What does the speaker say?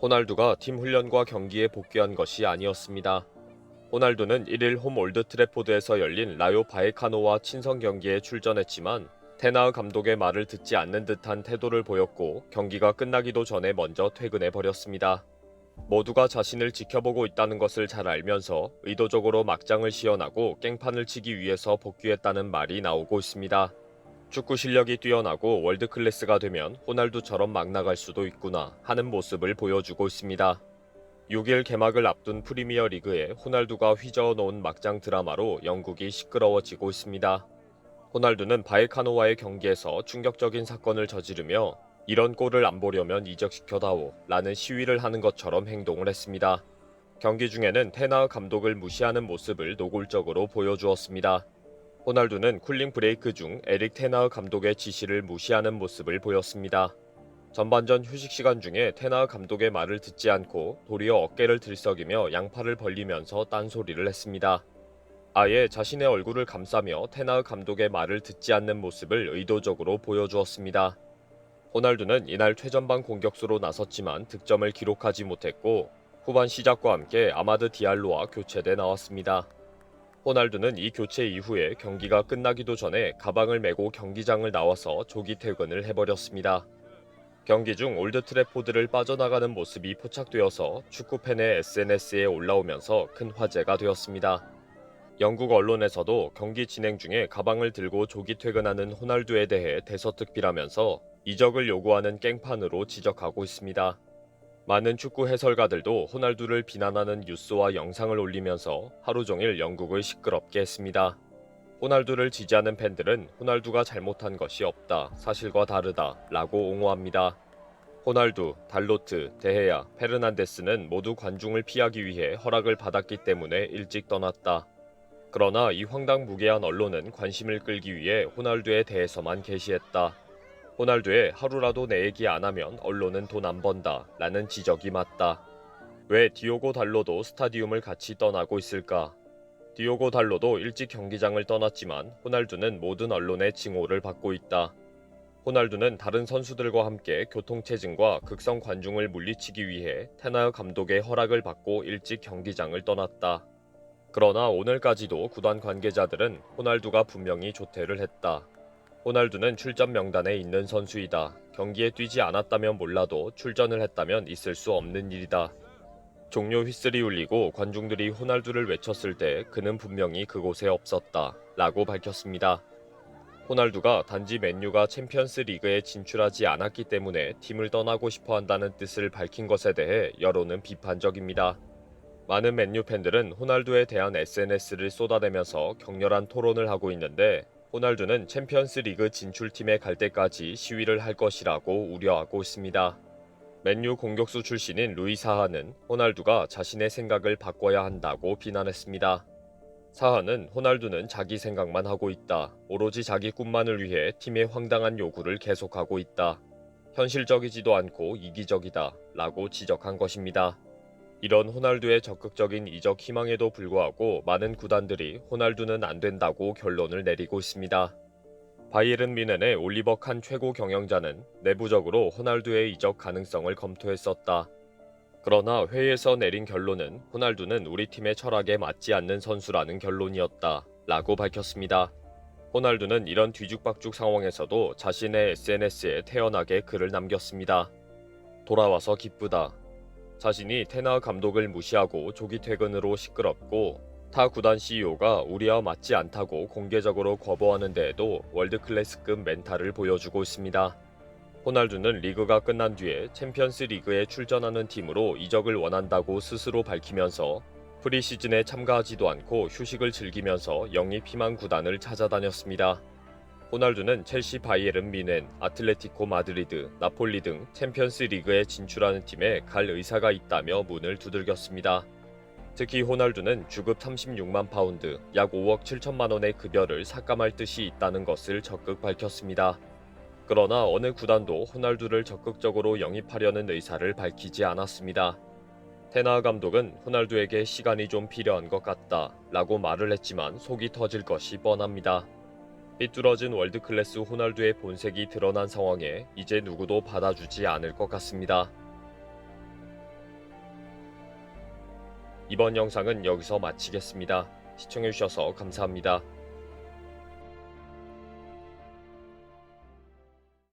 호날두가 팀 훈련과 경기에 복귀한 것이 아니었습니다. 호날두는 1일 홈 올드 트래포드에서 열린 라요 바에카노와 친선 경기에 출전했지만 테나흐 감독의 말을 듣지 않는 듯한 태도를 보였고 경기가 끝나기도 전에 먼저 퇴근해 버렸습니다. 모두가 자신을 지켜보고 있다는 것을 잘 알면서 의도적으로 막장을 시연하고 깽판을 치기 위해서 복귀했다는 말이 나오고 있습니다. 축구 실력이 뛰어나고 월드클래스가 되면 호날두처럼 막 나갈 수도 있구나 하는 모습을 보여주고 있습니다. 6일 개막을 앞둔 프리미어 리그에 호날두가 휘저어 놓은 막장 드라마로 영국이 시끄러워지고 있습니다. 호날두는 바에카노와의 경기에서 충격적인 사건을 저지르며 이런 골을 안 보려면 이적시켜다오 라는 시위를 하는 것처럼 행동을 했습니다. 경기 중에는 테나흐 감독을 무시하는 모습을 노골적으로 보여주었습니다. 호날두는 쿨링 브레이크 중 에릭 테나흐 감독의 지시를 무시하는 모습을 보였습니다. 전반전 휴식 시간 중에 테나흐 감독의 말을 듣지 않고 도리어 어깨를 들썩이며 양팔을 벌리면서 딴소리를 했습니다. 아예 자신의 얼굴을 감싸며 테나흐 감독의 말을 듣지 않는 모습을 의도적으로 보여주었습니다. 호날두는 이날 최전방 공격수로 나섰지만 득점을 기록하지 못했고 후반 시작과 함께 아마드 디알로와 교체돼 나왔습니다. 호날두는 이 교체 이후에 경기가 끝나기도 전에 가방을 메고 경기장을 나와서 조기 퇴근을 해버렸습니다. 경기 중 올드 트래포드를 빠져나가는 모습이 포착되어서 축구팬의 SNS에 올라오면서 큰 화제가 되었습니다. 영국 언론에서도 경기 진행 중에 가방을 들고 조기 퇴근하는 호날두에 대해 대서특필하면서 이적을 요구하는 깽판으로 지적하고 있습니다. 많은 축구 해설가들도 호날두를 비난하는 뉴스와 영상을 올리면서 하루 종일 영국을 시끄럽게 했습니다. 호날두를 지지하는 팬들은 호날두가 잘못한 것이 없다, 사실과 다르다 라고 옹호합니다. 호날두, 달로트, 데헤야, 페르난데스는 모두 관중을 피하기 위해 허락을 받았기 때문에 일찍 떠났다. 그러나 이 황당무계한 언론은 관심을 끌기 위해 호날두에 대해서만 게시했다. 호날두의 하루라도 내 얘기 안 하면 언론은 돈 안 번다 라는 지적이 맞다. 왜 디오고 달로도 스타디움을 같이 떠나고 있을까? 디오고 달로도 일찍 경기장을 떠났지만 호날두는 모든 언론의 징호를 받고 있다. 호날두는 다른 선수들과 함께 교통체증과 극성 관중을 물리치기 위해 테나흐 감독의 허락을 받고 일찍 경기장을 떠났다. 그러나 오늘까지도 구단 관계자들은 호날두가 분명히 조퇴를 했다. 호날두는 출전 명단에 있는 선수이다. 경기에 뛰지 않았다면 몰라도 출전을 했다면 있을 수 없는 일이다. 종료 휘슬이 울리고 관중들이 호날두를 외쳤을 때 그는 분명히 그곳에 없었다. 라고 밝혔습니다. 호날두가 단지 맨유가 챔피언스 리그에 진출하지 않았기 때문에 팀을 떠나고 싶어 한다는 뜻을 밝힌 것에 대해 여론은 비판적입니다. 많은 맨유 팬들은 호날두에 대한 SNS를 쏟아내면서 격렬한 토론을 하고 있는데 호날두는 챔피언스 리그 진출팀에 갈 때까지 시위를 할 것이라고 우려하고 있습니다. 맨유 공격수 출신인 루이 사하는 호날두가 자신의 생각을 바꿔야 한다고 비난했습니다. 사하는 호날두는 자기 생각만 하고 있다. 오로지 자기 꿈만을 위해 팀의 황당한 요구를 계속하고 있다. 현실적이지도 않고 이기적이다. 라고 지적한 것입니다. 이런 호날두의 적극적인 이적 희망에도 불구하고 많은 구단들이 호날두는 안 된다고 결론을 내리고 있습니다. 바이에른 뮌헨의 올리버 칸 최고 경영자는 내부적으로 호날두의 이적 가능성을 검토했었다. 그러나 회의에서 내린 결론은 호날두는 우리 팀의 철학에 맞지 않는 선수라는 결론이었다. 라고 밝혔습니다. 호날두는 이런 뒤죽박죽 상황에서도 자신의 SNS에 태연하게 글을 남겼습니다. 돌아와서 기쁘다. 자신이 테나흐 감독을 무시하고 조기 퇴근으로 시끄럽고 타 구단 CEO가 우리와 맞지 않다고 공개적으로 거부하는 데에도 월드클래스급 멘탈을 보여주고 있습니다. 호날두는 리그가 끝난 뒤에 챔피언스 리그에 출전하는 팀으로 이적을 원한다고 스스로 밝히면서 프리시즌에 참가하지도 않고 휴식을 즐기면서 영입 희망 구단을 찾아다녔습니다. 호날두는 첼시, 바이에른 뮌헨, 아틀레티코 마드리드, 나폴리 등 챔피언스 리그에 진출하는 팀에 갈 의사가 있다며 문을 두들겼습니다. 특히 호날두는 주급 36만 파운드, 약 5억 7천만 원의 급여를 삭감할 뜻이 있다는 것을 적극 밝혔습니다. 그러나 어느 구단도 호날두를 적극적으로 영입하려는 의사를 밝히지 않았습니다. 테나흐 감독은 호날두에게 시간이 좀 필요한 것 같다 라고 말을 했지만 속이 터질 것이 뻔합니다. 삐뚤어진 월드클래스 호날두의 본색이 드러난 상황에 이제 누구도 받아주지 않을 것 같습니다. 이번 영상은 여기서 마치겠습니다. 시청해주셔서 감사합니다.